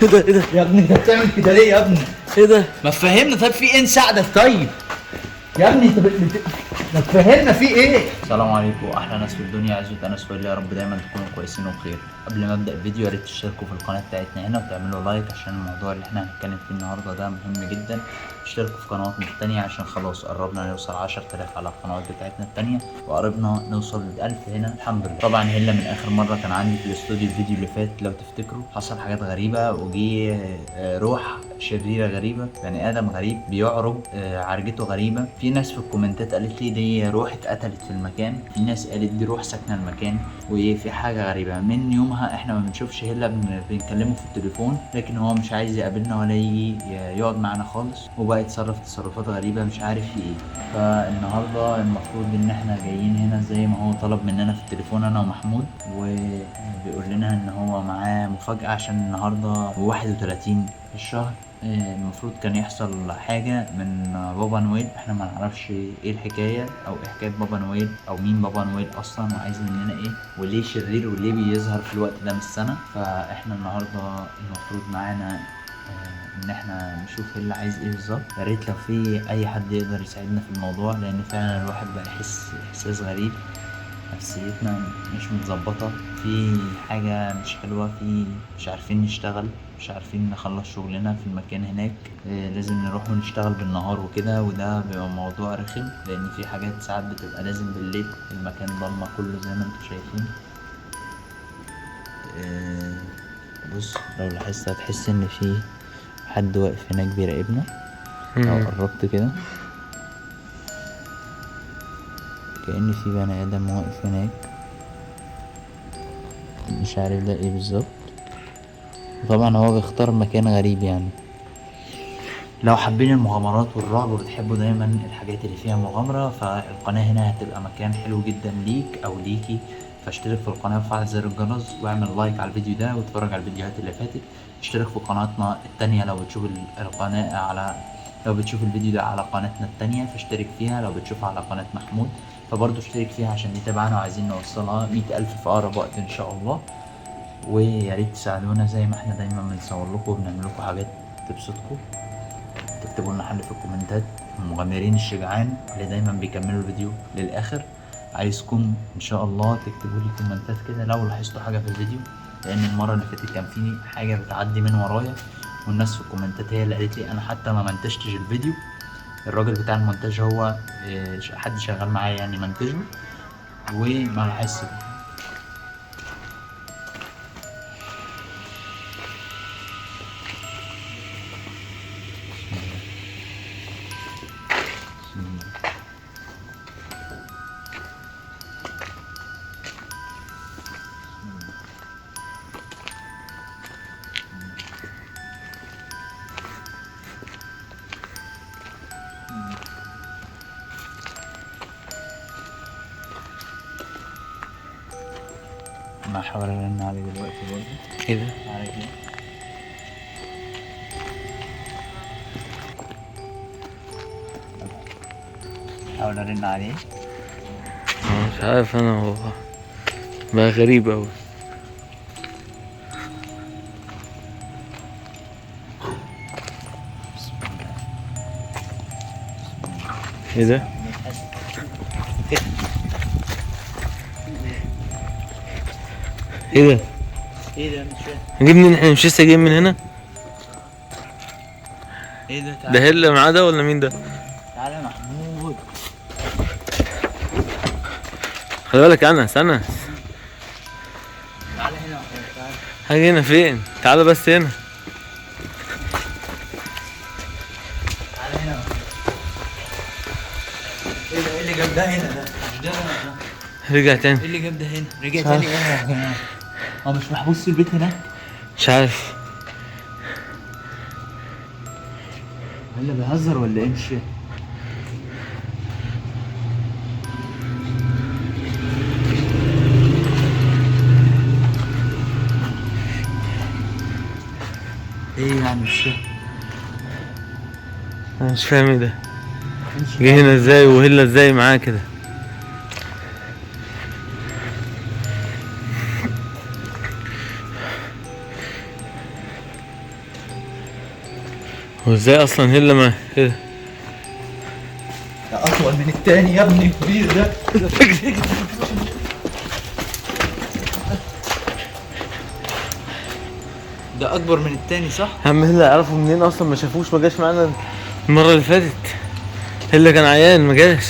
ايه ده ايه ده يا ابني انت بتعمل كده ليه يا ابني؟ ايه ده؟ ما تفهمنا طيب في ايه نساعدك طيب؟ يا ابني انت ما تفهمنا في ايه؟ السلام عليكم احلى ناس في الدنيا، عزوة انس ويلي، يا رب دايما تكونوا كويسين وبخير. قبل ما ابدا الفيديو يا ريت تشتركوا في القناه بتاعتنا هنا وتعملوا لايك عشان الموضوع اللي احنا هنتكلم فيه النهارده ده مهم جدا. اشتركوا في قنواتنا التانية عشان خلاص قربنا نوصل 10,000 على القنوات بتاعتنا التانية، وقربنا نوصل ل1000 هنا الحمد لله. طبعا هلا من اخر مرة كان عندي في الاستوديو الفيديو اللي فات لو تفتكروا حصل حاجات غريبة، وجي روح شريرة غريبة، بني ادم غريب بيعرج، عرجته غريبة. في ناس في الكومنتات قالت لي دي روح اتقتلت في المكان، في ناس قالت دي روح ساكنة المكان، وفي حاجة غريبة. من يومها احنا ما بنشوفش هلا، بنكلمه في التليفون لكن هو مش عايز يقابلنا ولا يجي يقعد معانا خالص، وبقى يتصرف تصرفات غريبة مش عارف في ايه. فالنهاردة المفروض ان احنا جايين هنا زي ما هو طلب مننا في التليفون انا ومحمود، وبيقول لنا ان هو معاه مفاجأة عشان النهاردة 31 الشهر. المفروض كان يحصل حاجة من بابا نويل، احنا ما نعرفش ايه الحكاية او ايه حكاية بابا نويل او مين بابا نويل اصلا وعايز مننا ايه وليه شرير وليه بيظهر في الوقت ده من السنة. فاحنا النهاردة المفروض معانا ان احنا نشوف ايه اللي عايز ايه بالظبط. يا ريت لو في اي حد يقدر يساعدنا في الموضوع، لان فعلا الواحد بقى يحس احساس غريب، نفسيتنا مش متظبطة، في حاجة مش حلوة، في مش عارفين نشتغل، مش عارفين نخلص شغلنا في المكان هناك. لازم نروح ونشتغل بالنهار وكده، وده بيبقى موضوع رخم لان في حاجات ساعات بتبقى لازم بالليل، المكان ضلمة كله زي ما انتم شايفين. بص لو لاحظت هتحس ان في حد واقف هناك بيراقبنا. لو قربت كده كأن في بني ادم واقف هناك، مش عارف ده ايه بالظبط. طبعا هو بيختار مكان غريب يعني. لو حابين المغامرات والرعب وبتحبوا دايما الحاجات اللي فيها مغامرة، فالقناة هنا هتبقى مكان حلو جدا ليك او ليكي. فاشترك في القناة وفعل زر الجرس واعمل لايك على الفيديو ده واتفرج على الفيديوهات اللي فاتت. اشترك في قناتنا التانية لو بتشوف القناة على، لو بتشوف الفيديو ده على قناتنا التانية فاشترك فيها، لو بتشوفها على قناة محمود فبرضه اشترك فيها عشان دي تبعنا وعايزين نوصلها 100,000 في أقرب وقت إن شاء الله. ويا ريت تساعدونا زي ما احنا دايما بنصور لكم وبنعمل لكم حاجات تبسطكم. تكتبوا لنا حل في الكومنتات، المغامرين الشجعان اللي دايما بيكملوا الفيديو للاخر. عايزكم ان شاء الله تكتبوا لي كومنتات كده لو لاحظتوا حاجه في الفيديو، لان المره اللي فاتت كان في حاجه بتعدي من ورايا والناس في الكومنتات هي اللي قالت لي انا حتى ما منتجتش الفيديو. الراجل بتاع المونتاج هو حد شغال معايا يعني منتجه وما لاحظش. انا هحاول ارن عليه دلوقتي برضه. ايه ده؟ على كده هحاول ارن عليه. مش عارف انا، هو بقى غريب اوي. ايه ده؟ ايه ده؟ ايه ده مش فاهم. نجيب منين؟ احنا مش لسه جايين من هنا؟ ايه ده؟ ده هي اللي معاه ده ولا مين ده؟ تعالى يا محمود. خلي بالك انا استنى. تعالى هنا يا محمود تعالى. حاجة هنا فين؟ تعالى بس هنا. تعالى هنا يا محمود. ايه ده؟ ايه اللي جاب ده هنا؟ ده مش ده رجع تاني. ايه اللي جاب ده هنا؟ رجع تاني ايه يا جماعه؟ هو مش محبوس في البيت هناك؟ مش عارف. ولا بيهزر ولا ايه؟ مش فاهم. ايه يعني مش فاهم. انا مش فاهم ايه ده. جه هنا ازاي وهلا ازاي معاه كده؟ هو ازاي اصلا هلا ما كده؟ ده اطول من التاني يا ابني الكبير ده. ده اكبر من التاني صح؟ عم هلا يعرفوا منين اصلا؟ ما شافوش، ما جاش معانا المره اللي فاتت. هلا كان عيان ما جاش.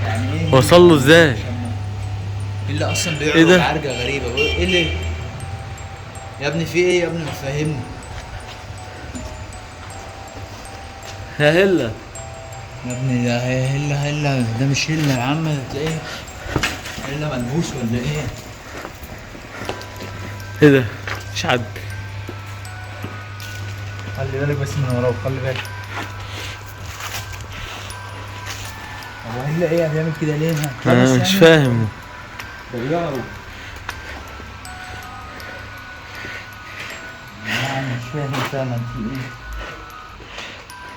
يعني ايه وصل له ازاي؟ اللي اصلا إيه بيعرج ده؟ عرجه غريبه. ايه اللي يا ابني في ايه يا ابني؟ ما تفهمني يا هلا يا ابني. ده هلا ده مش هلا يا عم، ده تلاقيه هلا ملبوس ولا ايه؟ ايه ده؟ مش عد. خلي بالك بس من وراه، خلي بالك. هو هلا ايه بيعمل كده ليه؟ انا مش فاهم. ده بيعرج. انا مش فاهم فعلا في ايه.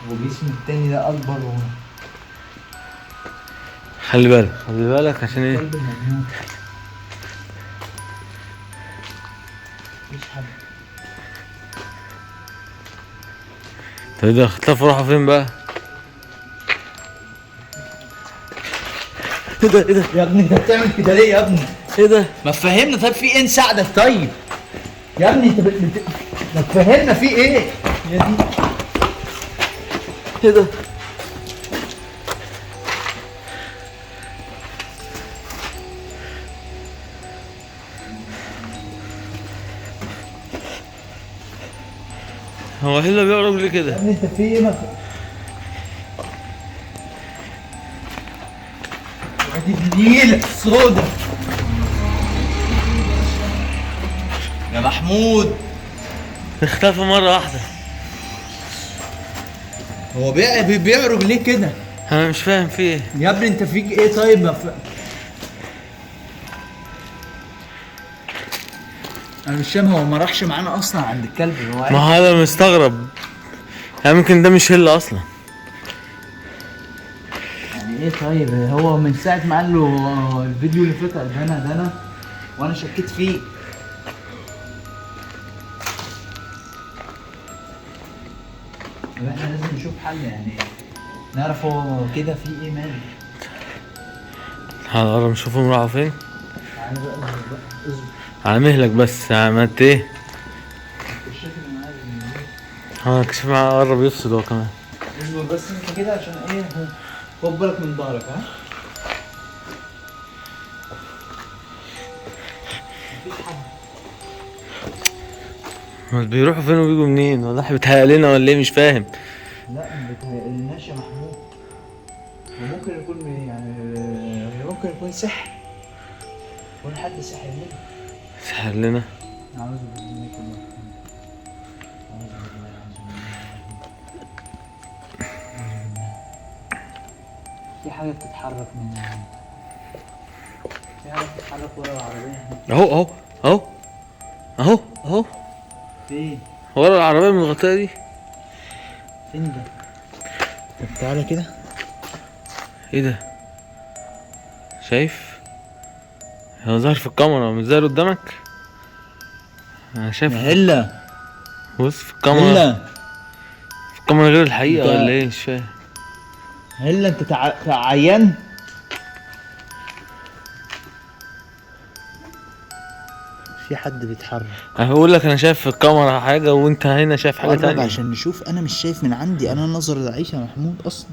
وجسم التاني ده اكبر خلي بالك خلي بالك عشان ايه؟ كلب مجنون. مفيش حد. طب ده اختلفوا راحوا فين بقى؟ ايه ده؟ ايه ده؟ يا ابني انت بتعمل كده ليه يا ابني؟ ايه ده؟ ما تفهمنا طيب، في ايه نساعدك طيب؟ يا ابني انت ما تفهمنا في ايه؟ يا دي ايه ده؟ هو هلا بيعرج ليه يا كده؟ ابني انت في ايه؟ دي النيلة السودا يا محمود. اختفى مرة واحدة. هو بيعرج ليه كده؟ انا مش فاهم في ايه. يا ابني انت فيك ايه طيب؟ انا مش فاهم، هو ما راحش معانا اصلا عند الكلب؟ هو ما هو انا مستغرب، يعني ممكن ده مش هلا اصلا. يعني ايه طيب؟ هو من ساعة ما قال له الفيديو اللي فات ده وانا شكيت فيه. طب احنا لازم نشوف حل، يعني نعرف هو كده في ايه مالي. هنقرب نشوفهم راحوا فين. تعالى بقى اصبر بقى اصبر. على مهلك بس، عملت ايه؟ الكشاف اللي معايا ها كشف معاه قرب يفصل هو كمان. اصبر بس انت كده عشان ايه. خد بالك من ظهرك ها. مفيش حد. امال بيروحوا فين وبيجوا منين؟ ولا احنا بيتهيأ لنا ولا ايه؟ مش فاهم. لا ما بيتهيألناش يا محمود. وممكن يكون يعني ممكن يكون سحر. يكون حد سحر لنا. سحر لنا. أعوذ بالله من الشيطان الرجيم. أعوذ بالله في حاجة بتتحرك من في حاجة بتتحرك ورا العربية. اهو اهو اهو اهو اهو فين؟ ورا العربية من الغطاء دي. فين ده؟ طب تعالى كده. ايه ده؟ شايف؟ هو ظاهر في الكاميرا مش ظاهر قدامك؟ انا شايف. هلا بص في الكاميرا. هلا في الكاميرا غير الحقيقة انت- ولا ايه؟ مش فاهم. هلا انت عيان. في حد بيتحرك. انا بقول لك انا شايف في الكاميرا حاجة وانت هنا شايف حاجة قرب تانية. عشان نشوف. انا مش شايف من عندي، انا نظر ضعيف يا محمود اصلا.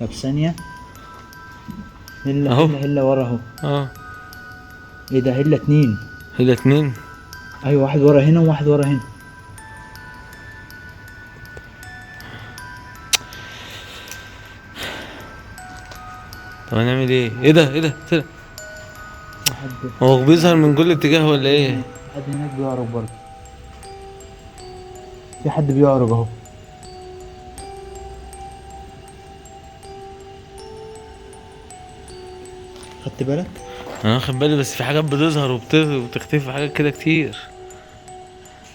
طب ثانية. هلا اهو. هلا ورا اهو. اه ايه ده؟ هلا اتنين. هي اتنين. ايوه واحد ورا هنا وواحد ورا هنا. طب هنعمل ايه؟ ايه ده؟ ايه ده؟ طلع. واحد هو بيظهر من كل اتجاه ولا ايه؟ حد هناك بيعرج برضه. في حد بيعرج اهو. خدت بالك؟ انا واخد بالي، بس في حاجات بتظهر وبتختفي حاجات كده كتير.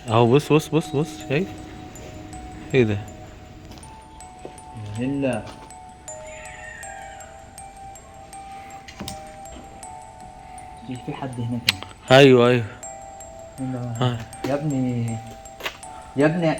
اهو بص بص بص بص، شايف؟ ايه ده؟ هلا في حد هناك اهو. ايوه ايوه. ها. يا ابني يا ابني